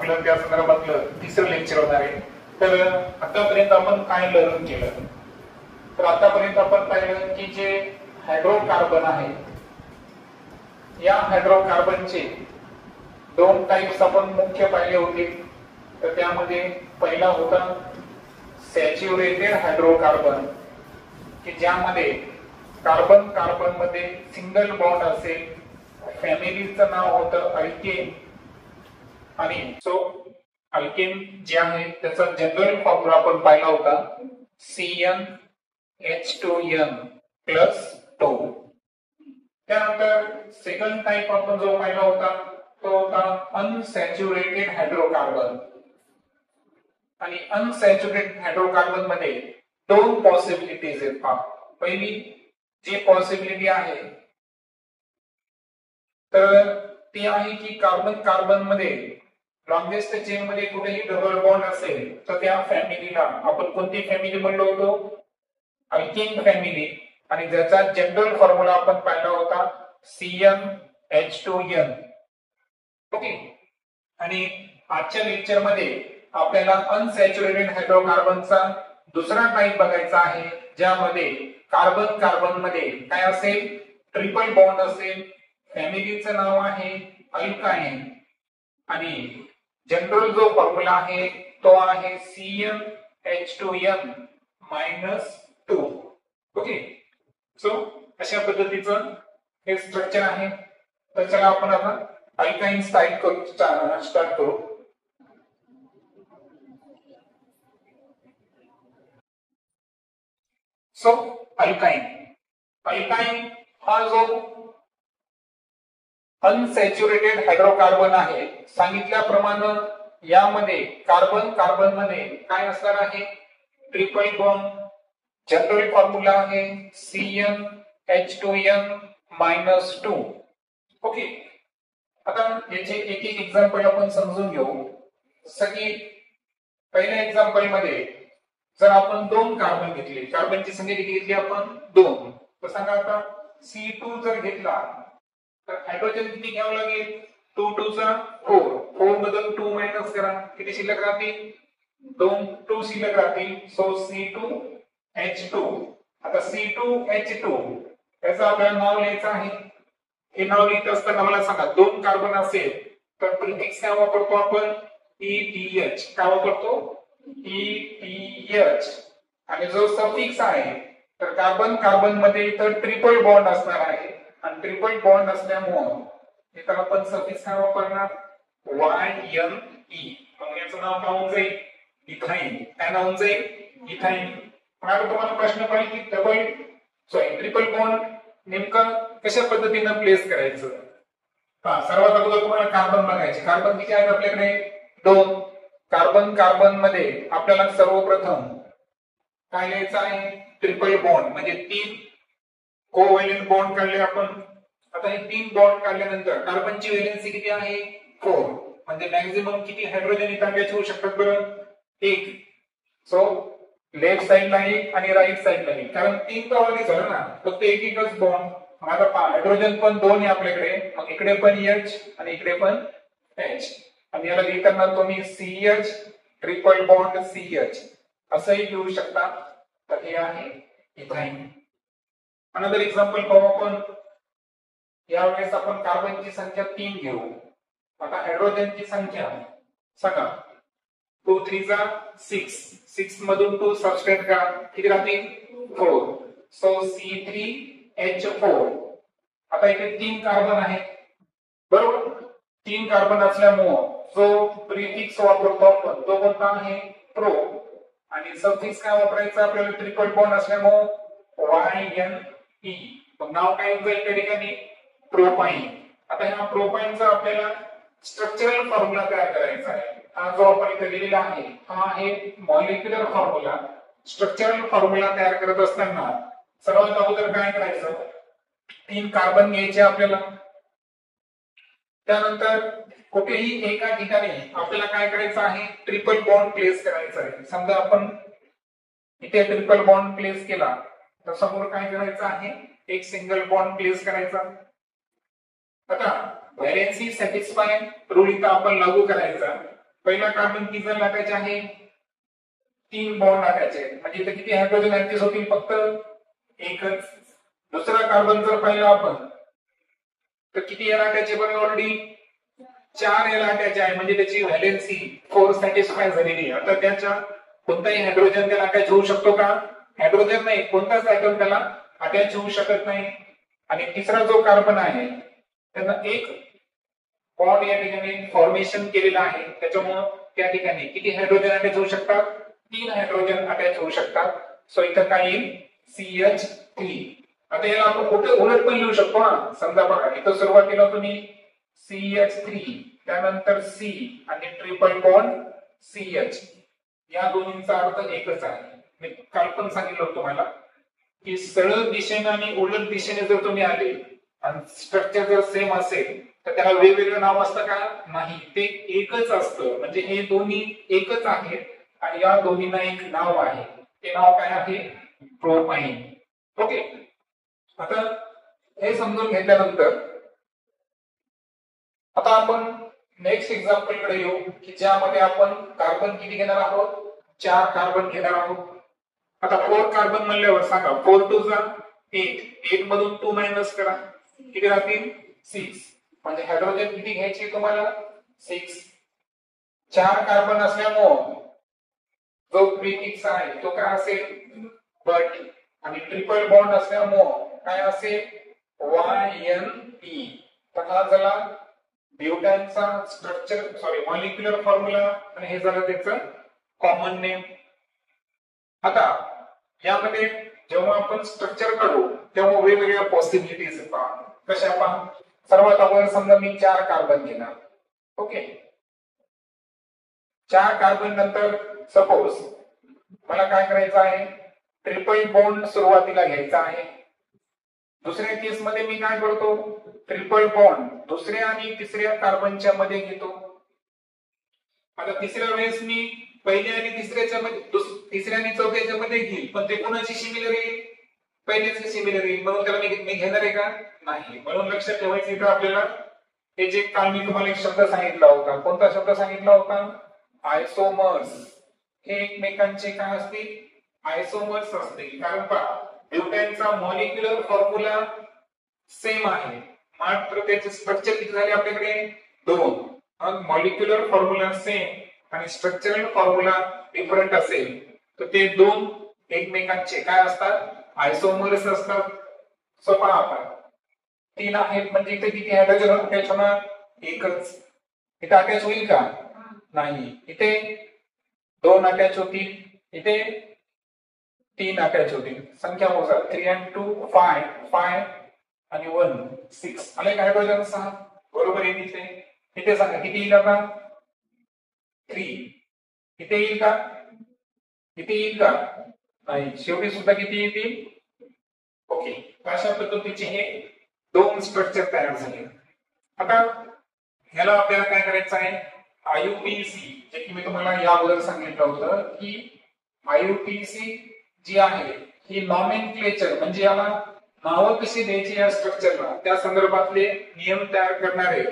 आपलं त्या संदर्भातलं तिसरं लेक्चर होणार आहे. तर आतापर्यंत आपण काय लर्न केलं, तर आतापर्यंत आपण पाहिलं की जे हायड्रोकार्बन आहे, या हायड्रोकार्बनचे दोन टाइप्स आपण मुख्य पाहिले होते. तर त्यामध्ये पहिला होता सॅच्युरेटेड हायड्रोकार्बन, की ज्यामध्ये कार्बन कार्बन मध्ये सिंगल बॉन्ड असेल, फॅमिलीचं नाव होतं अल्केन, आणि सो अल्केन जे आहे त्याचा जनरल फॉर्म्युला आपण पाहिला होता CnH2n+2. त्यानंतर सेकंड टाइप आपण जो पाहिला होता तो होता अनसॅच्युरेटेड हायड्रोकार्बन. आणि अनसॅच्युरेटेड हायड्रोकार्बन मध्ये दोन पॉसिबिलिटीज आहेत. पहिली जी पॉसिबिलिटी आहे तर ती आहे की कार्बन कार्बन मध्ये लॉंगेस्ट चेन मध्ये कुठेही डबल बॉन्ड असेल तर त्या फॅमिलीला आपण कोणती फॅमिली म्हणलो होतो, अल्केन फॅमिली, आणि ज्याचा जनरल फॉर्म्युला आपण पाहिला होता CnH2n. ओके. आणि आजच्या लेक्चर मध्ये आपल्याला अनसॅच्युरेटेड हायड्रोकार्बनचा दुसरा टाइप बघायचा आहे, ज्यामध्ये कार्बन कार्बन मध्ये काय असेल, ट्रिपल बॉन्ड असेल, फॅमिलीचं नाव आहे अल्काइन, आणि जनरल जो फॉर्म्युला आहे तो आहे CnH2n-2. ओके. सो अशा पद्धतीचं हे स्ट्रक्चर आहे. तर चला आपण आता अल्काइन स्टार्ट करू. सो अल्काइन हा जो अनसॅच्युरेटेड हायड्रोकार्बन आहे, सांगितल्याप्रमाणे यामध्ये कार्बन कार्बन मध्ये काय असणार आहे, ट्रिपल बॉन्ड. जनरल फॉर्म्युला आहे CnH2n-2. ओके. आता याचे एक एक एक्झाम्पल आपण समजून घेऊ. सगळी पहिल्या एक्झाम्पल मध्ये जर आपण दोन कार्बन घेतले, कार्बनची संख्या किती घेतली आपण, 2, तर सांगा आता C2 जर घेतला तर हायड्रोजन किती घ्यावं लागेल, 2 2 4, 4 मधून 2 मायनस करा, किती शिल्लक राहतील, 2 शिल्लक राहतील. So C2H2. आता C2H2 याचं आपल्याला नाव लिहायचं आहे. हे नाव लिहित असताना मला सांगा, दोन कार्बन असेल तर प्रिफिक्स काय वापरतो आपण, ETH. काय वापरतो, ETH. आणि जो सफिक्स आहे तर कार्बन कार्बन मध्ये इथं ट्रिपल बॉन्ड असणार आहे, आणि ट्रिपल बॉन्ड असल्यामुळे इथं आपण सफिक्स काय वापरणार, YNE. मग याचं नाव काय होऊन जाईल, इथाइन. काय नाव होऊन जाईल, इथाइन. आता तुम्हाला प्रश्न पडेल की ट्रिपल बॉन्ड नेमकं कशा पद्धतीने प्लेस करायचं. सर्वात अगोदर तुम्हाला कार्बन बघायचे. कार्बन किती आहेत आपल्याकडे, 2. कार्बन कार्बन मध्ये आपल्याला सर्वप्रथम काय लिहायचं आहे, ट्रिपल बॉन्ड, म्हणजे 3 कोव्हॅलेंट बॉन्ड काढले आपण. आता हे 3 बॉन्ड काढल्यानंतर कार्बनची व्हॅलेन्सी किती आहे, 4. म्हणजे मॅक्झिमम किती हायड्रोजन इथं अटॅच होऊ शकतात बरं, 1. सो लेफ्ट साइडला 1 आणि राईट साइडला 1, कारण 3 तर ऑलरेडी झालं ना, फक्त एकच बॉन्ड. आता हायड्रोजन पण 2 आहे आपल्याकडे, मग इकडे पण H आणि इकडे पण H, आणि याला लिहिताना तुम्ही CH ट्रिपल बॉन्ड CH असंही घेऊ शकता. तर हे आहे इथाइन. अनदर एक्झाम्पल पाहू आपण. यावेळेस आपण कार्बनची संख्या 3 घेऊ. आता हायड्रोजनची संख्या सांगा, 2 3 6, 6 मधून 2 सबट्रॅक्ट करा, किती राहतील, 4. So C3H4. आता इथे 3 कार्बन आहे बरोबर. 3 कार्बन असल्यामुळे जो प्रिफिक्स वापरतो आपण तो कोणता आहे, प्रो, आणि सफिक्स काय वापरायचं आपल्याला, ट्रिपल बॉन्ड असल्यामुळे YNE. मग नाव काय होईल त्या ठिकाणी, प्रोपाइन. आता ह्या प्रोपाइनचा आपल्याला स्ट्रक्चरल फॉर्म्युला तयार करायचा आहे. हा जो आपण इथे लिहिलेला आहे हा आहे मॉलिक्युलर फॉर्म्युला. स्ट्रक्चरल फॉर्म्युला तयार करत असताना सर्वात अगोदर काय करायचं, 3 कार्बन घ्यायचे आपल्याला. त्यानंतर कुठेही एका ठिकाणी आपल्याला काय करायचं आहे, ट्रिपल बॉन्ड प्लेस करायचा आहे. समजा आपण इथे ट्रिपल बॉन्ड प्लेस केला तर समोर काय करायचं आहे, एक सिंगल बॉन्ड प्लेस करायचा. आता व्हॅलेन्सी सॅटिस्फाय रूल इथं आपण लागू करायचा. पहिला कार्बन किती जण लागायचे आहे, 3 बॉन्ड लागायचे, म्हणजे इथे किती हायड्रोजन ऍडजस्ट होतील, फक्त एकच. दुसरा कार्बन जर पाहिला आपण तर किती लागायचे बघा, ऑलरेडी 4 लागायचे आहे, म्हणजे त्याची व्हॅलेन्सी 4 सॅटिस्फाय झालेली आहे. आता त्याच्या कोणताही हायड्रोजन त्याला अटॅच होऊ शकतो का, हायड्रोजन नाही, कोणताच ऍटम त्याला अटॅच होऊ शकत नाही. आणि तिसरा जो कार्बन आहे त्यांना एक बॉन्ड या ठिकाणी फॉर्मेशन केलेला आहे, त्याच्यामुळे त्या ठिकाणी किती हायड्रोजन अटॅच होऊ शकतात, 3 हायड्रोजन अटॅच होऊ शकतात. सो इथं काय येईल, CH3. आता याला आपण कुठे उलट पण लिहू शकतो ना, समजा बघा इथं सुरुवातीला तुम्ही CH3 त्यानंतर C आणि ट्रिपल बॉन्ड CH, या दोन्हींचा अर्थ एकच आहे. मी काल पण सांगितलं तुम्हाला की सरळ दिशेने आणि उलट दिशेने जर तुम्ही आले आणि स्ट्रक्चर जर सेम असेल तर त्याला वेगवेगळं नाव असतं का, नाही, ते एकच असतं. म्हणजे हे दोन्ही एकच आहेत आणि या दोन्हींना एक नाव आहे, ते नाव काय आहे, प्रोपाइन. ओके, आता हे समजून घेतल्यानंतर आता आपण नेक्स्ट एक्झाम्पल कडे येऊ की ज्यामध्ये आपण कार्बन किती घेणार आहोत, 4 कार्बन घेणार आहोत. आता 4 कार्बन म्हणल्यावर सांगा 4 2 जा 8 मधून 2 मायनस करा, किती राहतील 6. म्हणजे हायड्रोजन किती घ्यायचे तुम्हाला, 6. 4 कार्बन असल्यामुळे जो प्रीफिक्स आहे तो काय असेल, बट, आणि ट्रिपल बॉन्ड असल्यामुळे काय असेल, YNE. तर हा झाला ब्युटॅनचा स्ट्रक्चर मॉलिक्युलर फॉर्म्युला आणि हे झालं त्याचं कॉमन नेम. आता यामध्ये जेव्हा आपण स्ट्रक्चर काढू तेव्हा वेगवेगळ्या पॉसिबिलिटीज पहा. कशा पहा, सर्वात अगोदर समजा मी 4 कार्बन घेणार. ओके, 4 कार्बन नंतर सपोज मला काय करायचं आहे, ट्रिपल बॉन्ड सुरुवातीला घ्यायचा आहे. दुसऱ्या केस मध्ये मी काय करतो, ट्रिपल बॉन्ड दुसऱ्या आणि तिसऱ्या कार्बनच्या मध्ये घेतो. आता तिसऱ्या वेळेस मी पहिल्या आणि तिसऱ्याच्या मध्ये, तिसऱ्या आणि चौथ्याच्या मध्ये घेईल, पण ते कोणाची सिमिलर येईल, पहिल्याची सिमिलर येईल, म्हणून त्याला मी घेणार आहे का, नाही. म्हणून लक्षात ठेवायचं इथं आपल्याला हे जे काल मी तुम्हाला एक शब्द सांगितला होता, कोणता शब्द सांगितला होता, आयसोमर्स. हे एकमेकांचे काय असतील, आयसोमर्स असतील. कारण पहा ब्युटॅनचा मॉलिक्युलर फॉर्म्युला सेम आहे, मात्र त्याचे स्ट्रक्चर किती झाले आपल्याकडे, 2. मॉलिक्युलर फॉर्म्युला सेम आणि स्ट्रक्चरल फॉर्म्युला डिफरंट असेल तर ते 2 एकमेकांचे काय असतात, आयसोमर्स असतात. सो पहा आता 3 आहेत म्हणजे इथे किती हायड्रोजन अटॅच होणार, एकच. इथे अटॅच होईल का, नाही. इथे 2 अटॅच होतील, इथे 3 अटॅच होतील. संख्या मोजा, 3 and 2 5, 5 आणि 1 6. आले हायड्रोजन 6, बरोबर आहे. इथे सांगा किती येईल आता, 3. इथे येईल का, इथे येईल का, नाही. शेवटी सुद्धा किती येतील. ओके, अशा पद्धतीचे हे 2 स्ट्रक्चर तयार झाले. आता ह्याला आपल्याला काय करायचं आहे, आयुपीसी, जे की मी तुम्हाला या अगोदर सांगितलं होतं की आयुपीसी जी आहे ही नॉमेनक्लेचर, म्हणजे याला नावं कशी द्यायची या स्ट्रक्चरला त्या संदर्भातले नियम तयार करणारे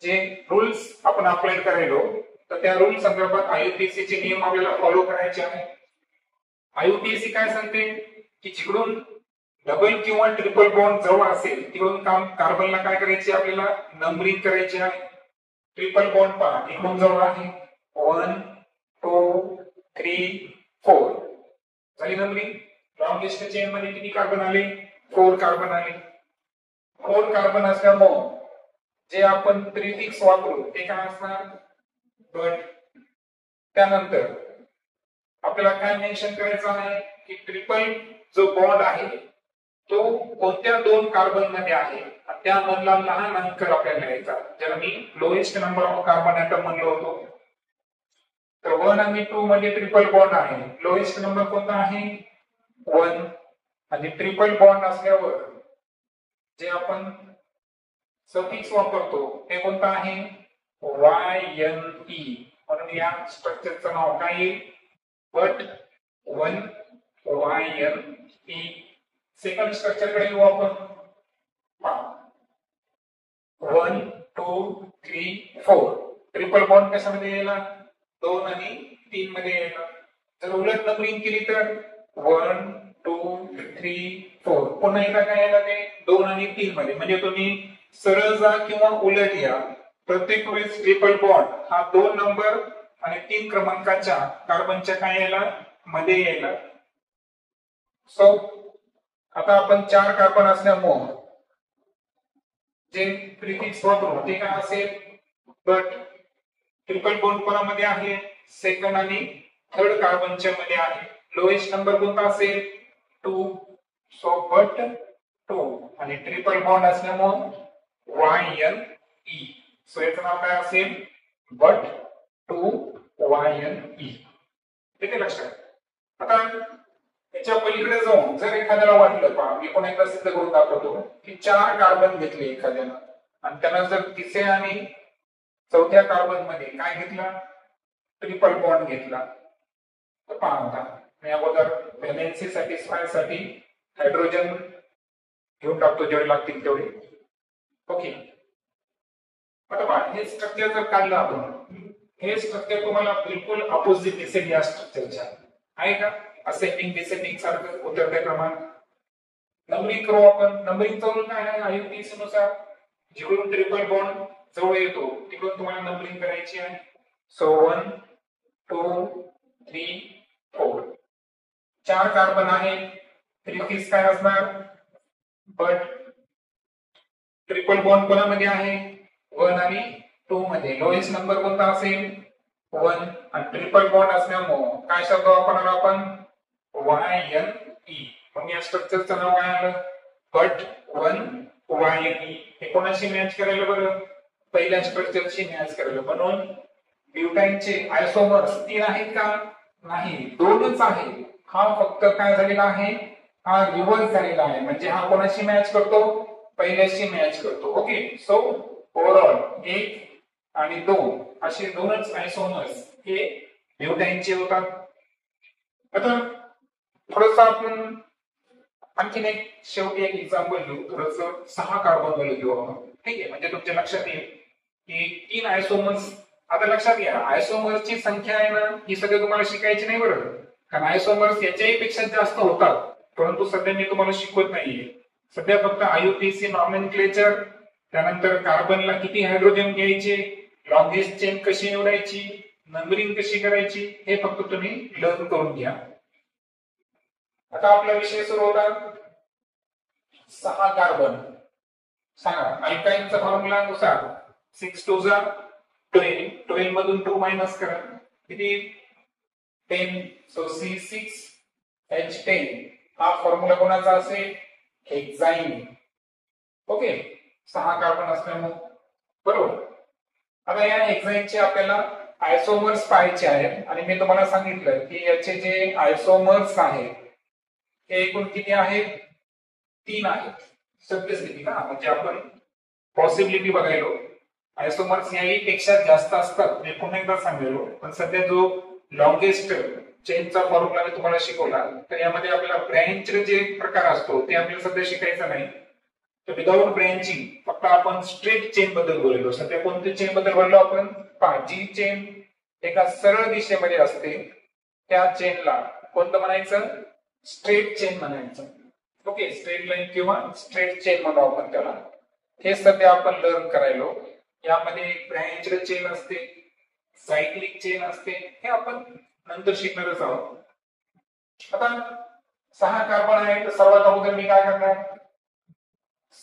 जे रूल्स आपण अप्लाय करायलो, तर त्या रूल संदर्भात आयुपीसी चे नियम आपल्याला फॉलो करायचे आहे. आयुपीसी काय सांगते की जिकडून डबल किंवा ट्रिपल बॉन्ड जवळ असेल तिकडून कार्बनला काय करायचे, आपल्याला नंबरिंग करायचे आहे. ट्रिपल बॉन्ड पहा इकडून जवळ आहे, 1 2 3 4 झाली नंबरिंग. लॉंग लिस्ट चेन मध्ये किती कार्बन आले, 4 कार्बन आले. 4 कार्बन असल्यामुळे जे आपण प्रीफिक्स वापरू ते काय असणार, बट. त्यानंतर आपल्याला काय मेन्शन करायचं आहे की ट्रिपल जो बॉन्ड आहे तो कोणत्या 2 कार्बन मध्ये आहे, त्या मधला लहान अंक आपल्याला घ्यायचा, ज्याला मी lowest number of carbon atom म्हणलो होतो. तर 1 आणि 2 मध्ये ट्रिपल बॉन्ड आहे, लोएस्ट नंबर कोणता आहे, 1. आणि ट्रिपल बॉन्ड असल्यावर जे आपण सफिक्स वापरतो ते कोणता आहे, YNE. म्हणून या स्ट्रक्चरचं नाव काय येईल, बट 1 YNE. सेकंड स्ट्रक्चर कडे येऊ आपण, 1 2 3 4. ट्रिपल बॉन्ड कशामध्ये यायला 2 आणि 3 मध्ये यायला. जर उलट नंबरिंग केली तर 1 2 3 4 पुन्हा एकदा काय यायला ते 2 आणि 3 मध्ये. म्हणजे तुम्ही सरळ जा किंवा उलट या, प्रत्येक वेळेस ट्रिपल बॉन्ड हा 2 नंबर आणि 3 क्रमांकाच्या कार्बनच्या काय यायला मध्ये यायला. सो आता आपण 4 कार्बन असल्यामुळे जे प्रिफिक्स वापरू ते काय असेल बट. ट्रिपल बॉन्ड कोणामध्ये आहे सेकंड आणि थर्ड कार्बनच्या मध्ये आहे. लोएस्ट नंबर कोणता असेल 2. सो बट 2 आणि ट्रिपल बॉन्ड असल्यामुळे YNE. सो याचं नाव काय असेल बट 2 YNE. ठीक आहे लक्षात. आता याच्या पलीकडे जाऊन जर एखाद्याला वाटलं पहा मी पुन्हा एकदा सिद्ध करून दाखवतो की 4 कार्बन घेतले एखाद्यानं आणि त्यानं जर तिसऱ्या आणि चौथ्या कार्बन मध्ये काय घेतला ट्रिपल बॉन्ड घेतला तर पहा आता मी अगोदर व्हॅलेन्सी सॅटिस्फाय साठी हायड्रोजन घेऊन टाकतो जेवढे लागतील तेवढे. ओके. आता पहा हे स्ट्रक्चर जर काढलं आपण हे स्ट्रक्चर तुम्हाला बिलकुल अपोजिट दिसेल या स्ट्रक्चरच्या. आहे का असेंडिंग डिसेंडिंग सारखं उतरत्या क्रमात. नंबरिंग करू आपण. नंबरिंग करून काय आहे आययुपीसी नुसार जिकडून ट्रिपल बॉन्ड जवळ येतो तिकडून तुम्हाला नंबरिंग करायची आहे. सो 1 2 3 4 4 कार्बन आहे. प्रिफिक्स काय असणार बट. ट्रिपल बॉन्ड कोणामध्ये आहे 1 आणि 2 मध्ये. लोएस्ट नंबर कोणता असेल 1 आणि ट्रिपल बॉन्ड असल्यामुळे काय शब्द वापरणार आपण YNE. मग या स्ट्रक्चरचं नाव काय आलं बट 1 YNE. हे कोणाशी मॅच करायला बरं पहिल्या स्ट्रक्चरशी मॅच करायला. म्हणून ब्युटाईनचे आयसोमर्स 3 आहेत का नाही 2च आहे. हा फक्त काय झालेला आहे हा रिव्हर्स झालेला आहे. म्हणजे हा कोणाशी मॅच करतो पहिल्याशी मॅच करतो. ओके. सो ओव्हरऑल 1 आणि 2 असे 2च आयसोमर्स हे ब्युटाईनचे होतात. आता थोडंसं आपण आणखीन एक शेवटी एक एक्झाम्पल घेऊ. थोडंसं 6 कार्बन वाले घेऊ आपण. ठीक आहे. म्हणजे तुमच्या लक्षात येईल की 3 आयसोमर्स. आता लक्षात घ्या आयसोमर्सची संख्या आहे ना ही सगळं तुम्हाला शिकायची नाही बरं. कारण आयसोमर्स याच्याही पेक्षा जास्त होतात परंतु सध्या मी तुम्हाला शिकवत नाहीये. सध्या फक्त आययुपीएसी नॉमेनक्लेचर त्यानंतर कार्बनला किती हायड्रोजन घ्यायचे लॉंगेस्ट चेन कशी निवडायची नंबरिंग कशी करायची हे फक्त तुम्ही लर्न करून घ्या. आता आपला विषय सुरू होता 6 कार्बन. सांगा अल्काईनचा फॉर्म्युला नुसार 6 2 12 12 मधून 2 मायनस करा किती 10. सो C6H10 हा फॉर्म्युला कोणाचा असेल हेक्साईन. ओके. 6 कार्बन असल्यामुळे बरोबर. आता या हेक्साईनचे आपल्याला आयसोमर्स पाहायचे आहेत आणि मी तुम्हाला सांगितलं की याचे जे आयसोमर्स आहेत हे एकूण किती आहेत 3 आहेत. सत्यस्थिती का म्हणजे आपण पॉसिबिलिटी बघायलो आयसोमर्स याही पेक्षा जास्त असतात मी पुन्हा एकदा सांगितलो. पण सध्या जो लॉंगेस्ट चेनचा फॉर्म्युला मी तुम्हाला शिकवला तर यामध्ये आपल्याला ब्रँच जे प्रकार असतो ते आपल्याला सध्या शिकायचा नाही. तर विदाउट ब्रँचिंग फक्त आपण स्ट्रेट चेन बद्दल बोललो. सध्या कोणत्या चेन बद्दल बोललो आपण जी चेन एका सरळ दिशेमध्ये असते त्या चेनला कोणतं म्हणायचं स्ट्रेट चेन म्हणायचं. ओके. स्ट्रेट लाईन किंवा स्ट्रेट चेन म्हणू आपण त्याला. हे सध्या आपण लर्न करायलो. यामध्ये ब्रँच चेन असते सायक्लिक चेन असते हे आपण नंतर शिकणारच आहोत. आता 6 कार्बन आहे तर सर्वात अगोदर मी काय करणार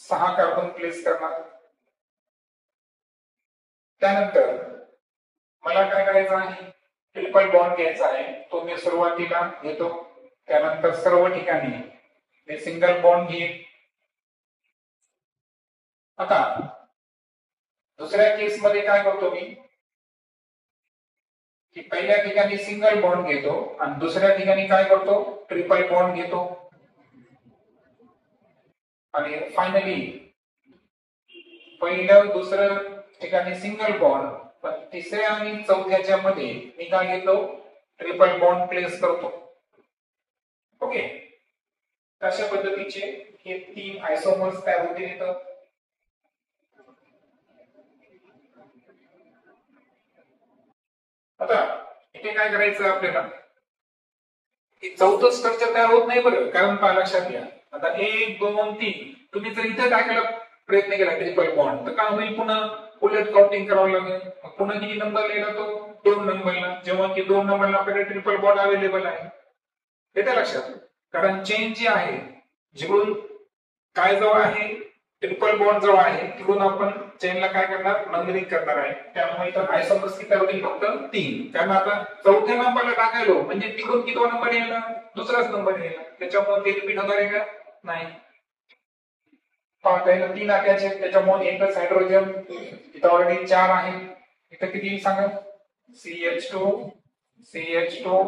6 कार्बन प्लेस करणार. त्यानंतर मला काय करायचं आहे ट्रिपल बॉन्ड घ्यायचा आहे तो मी सुरुवातीला घेतो. त्यानंतर सर्व ठिकाणी मी सिंगल बॉन्ड घेईन. आता दुसऱ्या केस मध्ये काय करतो मी की पहिल्या ठिकाणी सिंगल बॉन्ड घेतो आणि दुसऱ्या ठिकाणी काय करतो ट्रिपल बॉन्ड घेतो आणि फायनली पहिलं दुसरं ठिकाणी सिंगल बॉन्ड पण तिसऱ्या आणि चौथ्याच्या मध्ये मी काय घेतो ट्रिपल बॉन्ड प्लेस करतो. ओके. अशा पद्धतीचे हे 3 आयसोमर्स तयार होतील इथं. आता इथे काय करायचं आपल्याला, चौथं स्ट्रक्चर तयार होत नाही बरं, कारण पहा लक्षात घ्या, आता 1 2 3 तुम्ही जर इथे टाकायला प्रयत्न केला ट्रिपल बॉन्ड तर काय होईल, पुन्हा उलट काउंटिंग करावं लागेल, पुन्हा किती नंबर लिहिला तो 2 नंबरला, जेव्हा की 2 नंबरला आपल्याकडे ट्रिपल बॉन्ड अवेलेबल आहे. येते लक्षात, कारण चेन जी आहे जिकडून काय जवळ आहे ट्रिपल बॉन्ड जवळ आहे तिकडून आपण चेनला काय करणार, नंबरिंग करणार आहे. त्यामुळे इथं आयसोमर्स किती होतील, फक्त 3, कारण आता चौथ्या नंबरला टाकायलो म्हणजे तिकडून किती नंबर येईल, दुसराच नंबर येईल, त्याच्यामुळे ते रिपीट होणार आहे का नाही. पाहता येईल 3 आट्याचे, त्याच्यामुळे एकच हायड्रोजन, इथं ऑलरेडी 4 आहे, इथं किती सांगा, CH2 CH2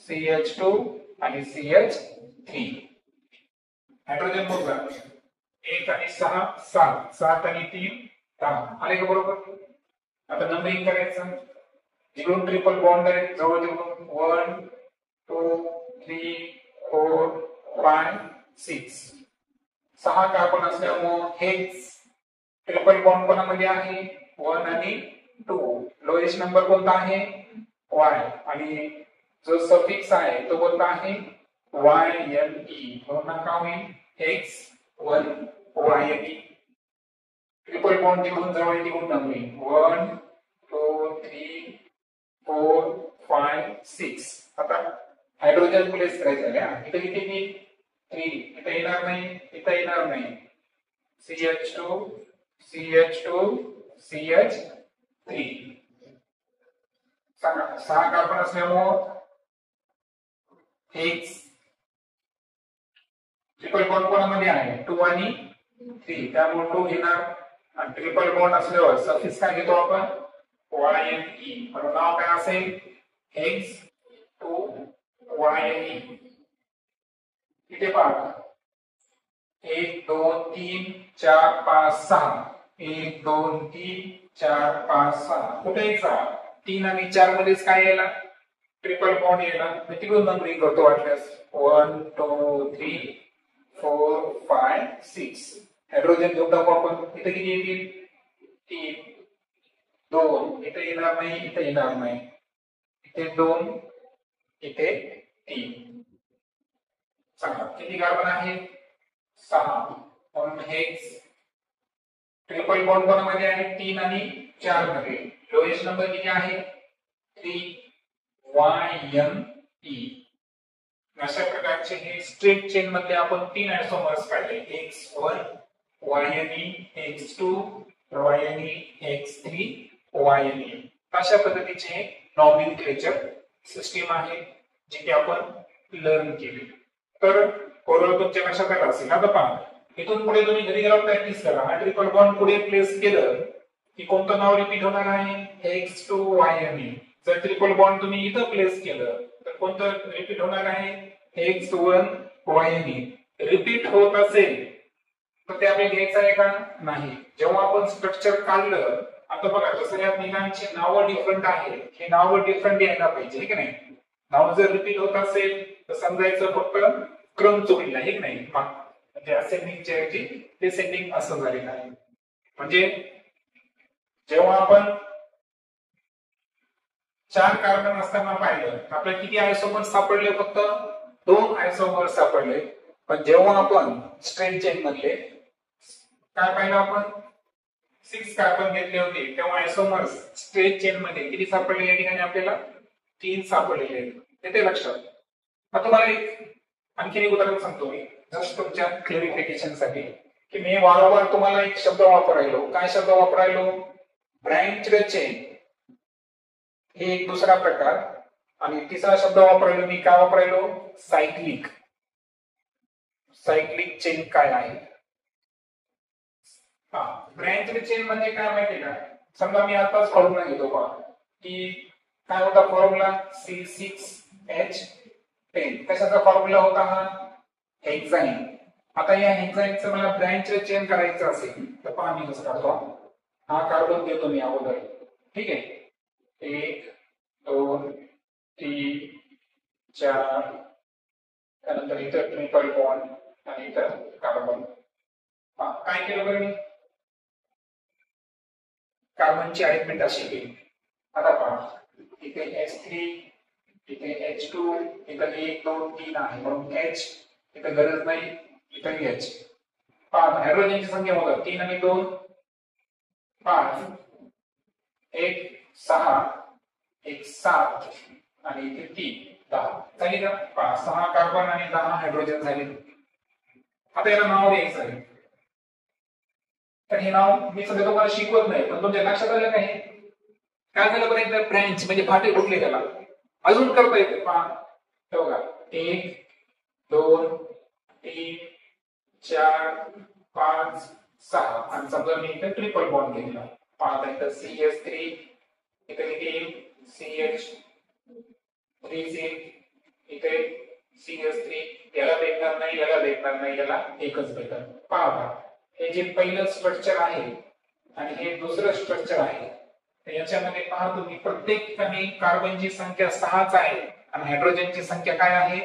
CH2 आणि CH3. हायड्रोजन मोजा, 1 आणि 6 7, 7 आणि 3 10, आले का बरोबर. आता नंबरिंग करायचं, जिकडून ट्रिपल बॉन्ड आहे जवळ जवळ 1 2 3 4 5 6, 6 कार्बन असल्यामुळे हेच ट्रिपल बॉन्ड कोणामध्ये आहे 1 आणि 2, लोएस्ट नंबर कोणता आहे Y, आणि जो सफिक्स आहे तो कोणता आहे YNE, म्हणून का होईल X1 YNE. ट्रिपल बॉन्ड जिकडून जवळ आहे तिकडून नंबरिंग 1 2 3 4 5 6. आता हायड्रोजन प्लेस करायचं आहे, इथे किती 3, इथे येणार नाही, इथे येणार नाही, CH2 CH2 CH3. सांगा 6 कार्बन असल्यामुळे X ट्रिपल बॉन्ड कोणामध्ये आहे 2 आणि 3, त्यामुळे 2 घेणार, आणि ट्रिपल बॉन्ड असल्यावर सफिक्स काय घेतो आपण YNE, म्हणून नाव काय असेल X2 YNE. इथे पहा 1 2 3 4 5 6, 1 2 3 4 5 6, कुठे 6, 3 आणि 4 मध्येच काय यायला ट्रिपल बॉन्ड यायला, मी तिकडून नंबरिंग करतो वाटल्यास 1 2 3 4 5 6. हायड्रोजन घेऊन टाकू आपण, इथे किती येतील 3 2, इथे येणार नाही, इथे येणार नाही, इथे 2 इथे 3. सांगा किती कार्बन आहे 6, म्हणून हेक्स ट्रिपल बॉन्ड कोणामध्ये आहे 3 आणि 4 मध्ये, लोएस्ट नंबर किती आहे 3 YNE. अशा प्रकारचे हे स्ट्रेट चेन मध्ये आपण 3 आयसोमर्स काढले, X1 YNE, X2 YNE, X3 YNE. अशा पद्धतीचे नॉमेनक्लेचर सिस्टीम आहे जी की आपण लर्न केली. तर ओव्हरऑल तुमच्या लक्षात आलं असेल. आता पहा, इथून पुढे तुम्ही घरी गेल्यावर प्रॅक्टिस करा, हा ट्रिपल बॉन्ड पुढे प्लेस केलं की कोणतं नाव रिपीट होणार आहे X2 YNE. जर ट्रिपल बॉन्ड तुम्ही इथं प्लेस केलं तर कोणतं रिपीट होणार आहे X1 YNE. रिपीट होत असेल तर ते आपल्याला घ्यायचं आहे का नाही. जेव्हा आपण स्ट्रक्चर काढलं, आता बघा जसं या तिघांची नावं डिफरंट आहे, हे नावं डिफरंट यायला पाहिजे हे की नाही. नाव जर रिपीट होत असेल तर समजायचं फक्त क्रम चुकला हे की नाही, म्हणजे असेंडिंगच्या ऐवजी डिसेंडिंग असं झालेलं आहे. म्हणजे जेव्हा आपण 4 कार्बन असताना पाहिलं आपल्याला किती आयसोमर्स सापडले, फक्त 2 आयसोमर्स सापडले. पण जेव्हा आपण स्ट्रेट चेन मधले काय पाहिलं आपण 6 कार्बन घेतले होते, तेव्हा आयसोमर्स स्ट्रेट चेन मध्ये किती सापडले या ठिकाणी आपल्याला 3 सापडलेले आहेत. ते लक्षात. आता तुम्हाला एक आणखी एक उदाहरण सांगतो मी जस्ट तुमच्या क्लॅरिफिकेशन साठी, की मी वारंवार तुम्हाला एक शब्द वापरायलो. काय शब्द वापरायलो, ब्रँच्ड चेन हे एक दुसरा प्रकार, आणि तिसरा शब्द वापरायलो मी काय वापरायलो, सायक्लिक. सायक्लिक चेन काय आहे, ब्रँच्ड चेन म्हणजे काय माहिती का, समजा मी आताच फॉर्म्युला घेतो पहा, की काय होता फॉर्म्युला C6H10. कशाचा फॉर्म्युला होता हा हेक्साईन. आता या हेक्साईनचं मला ब्रँच्ड चेन करायचं असेल तर पहा मी कसं करतो, हा कार्बन देतो मी अगोदर, ठीक आहे, 1 2 3 4, त्यानंतर इथं ट्रिपल बॉन्ड आणि इथं कार्बन. काय केलं बरं मी, कार्बनची अरेंजमेंट अशी केली. आता पहा इथे H3, इथे H2, इथे 1 2 3 आहे म्हणून H इथे गरज नाही, इथे H. पहा हायड्रोजनची संख्या बघा 3 आणि 2 5, 1 6, 1 7 आणि इथे 3 10 झाली का? 6 कार्बन आणि 10 हायड्रोजन झाले. आता याला नाव द्यायचं आहे. तर हे नाव मी सध्या तुम्हाला शिकवत नाही, पण तुमच्या लक्षात आलं का हे? काय झालं बरं? एकदा ब्रँच म्हणजे फाटे फुटले त्याला, अजून करता येते. पहा बघा 1 2 3 4 5 6 आणि समजा मी इथे ट्रिपल बॉन्ड घेतला. पहा इथं CH3, इथे CH3 इथे CH3, याला भेटणार नाही, याला भेटणार नाही, याला एकच भेटणार. पहा हे जे पहिलं स्ट्रक्चर आहे आणि हे दुसरं स्ट्रक्चर आहे, याच्यामध्ये पहा तुम्ही प्रत्येक ठिकाणी कार्बनची संख्या 6च आहे आणि हायड्रोजनची संख्या काय आहे?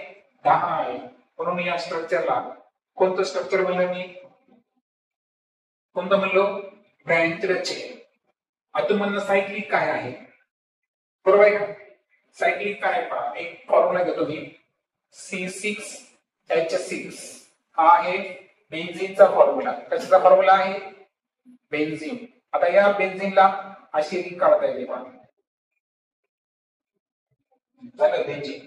10 आहे. म्हणून या स्ट्रक्चरला कोणतं स्ट्रक्चर म्हणलं मी? कोणतं म्हणलो? ब्रँच्ड चेन. आता म्हणणं सायक्लिक काय आहे? बरोबर आहे का? सायक्लिक काय? पहा एक फॉर्म्युला घेतो मी, C6H6 हा आहे बेन्झीनचा फॉर्म्युला. कशाचा फॉर्म्युला आहे? बेन्झीन. आता या बेन्झीनला अशी रिंग काढता येते. पहा झालं बेन्झीन.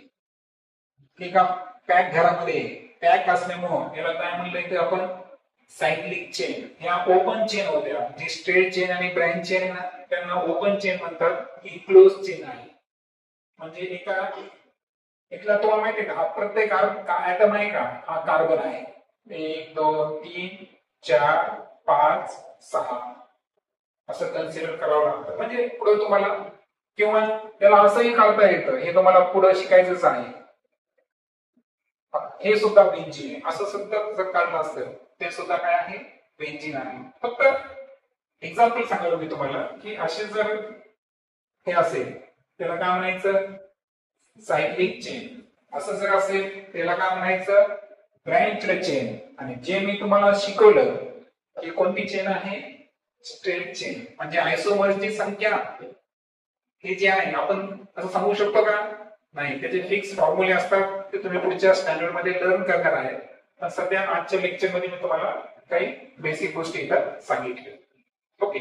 ठीक आहे. पॅक घरामध्ये पॅक असल्यामुळे याला काय म्हणलं की आपण सायक्लिक चेन. ह्या ओपन चेन होत्या. जी स्ट्रेट चेन आणि ब्रँच चेन ना त्यांना ओपन चेन म्हणतात. ही क्लोज चेन आहे. म्हणजे इथला तुम्हाला माहिती आहे का? हा प्रत्येक ऍटम आहे का? हा कार्बन आहे. 1 2 3 4 5 6 असं कन्सिडर करावं लागतं. म्हणजे पुढे तुम्हाला किंवा त्याला असंही काढता येतं. हे तुम्हाला पुढे शिकायचंच आहे. हे सुद्धा बेन्झीन आहे. असं सुद्धा जर काढलं असतं ते सुद्धा काय आहे? बेन्झीन आहे. फक्त एक्झाम्पल सांगायला मी तुम्हाला की असे जर हे असेल त्याला काय म्हणायचं? Cyclic chain. असं जर असेल त्याला काय म्हणायचं? ब्रँच्ड चेन. आणि जे मी तुम्हाला शिकवलं की कोणती चेन आहे? Straight chain. म्हणजे आयसोमर्सची संख्या हे जे आहे आपण असं सांगू शकतो का? नाही. त्याचे फिक्स फॉर्म्युले असतात. ते तुम्ही पुढच्या स्टँडर्ड मध्ये लर्न करणार आहे. पण सध्या आजच्या लेक्चर मध्ये मी तुम्हाला काही बेसिक गोष्टी इथं सांगितल्या. ओके.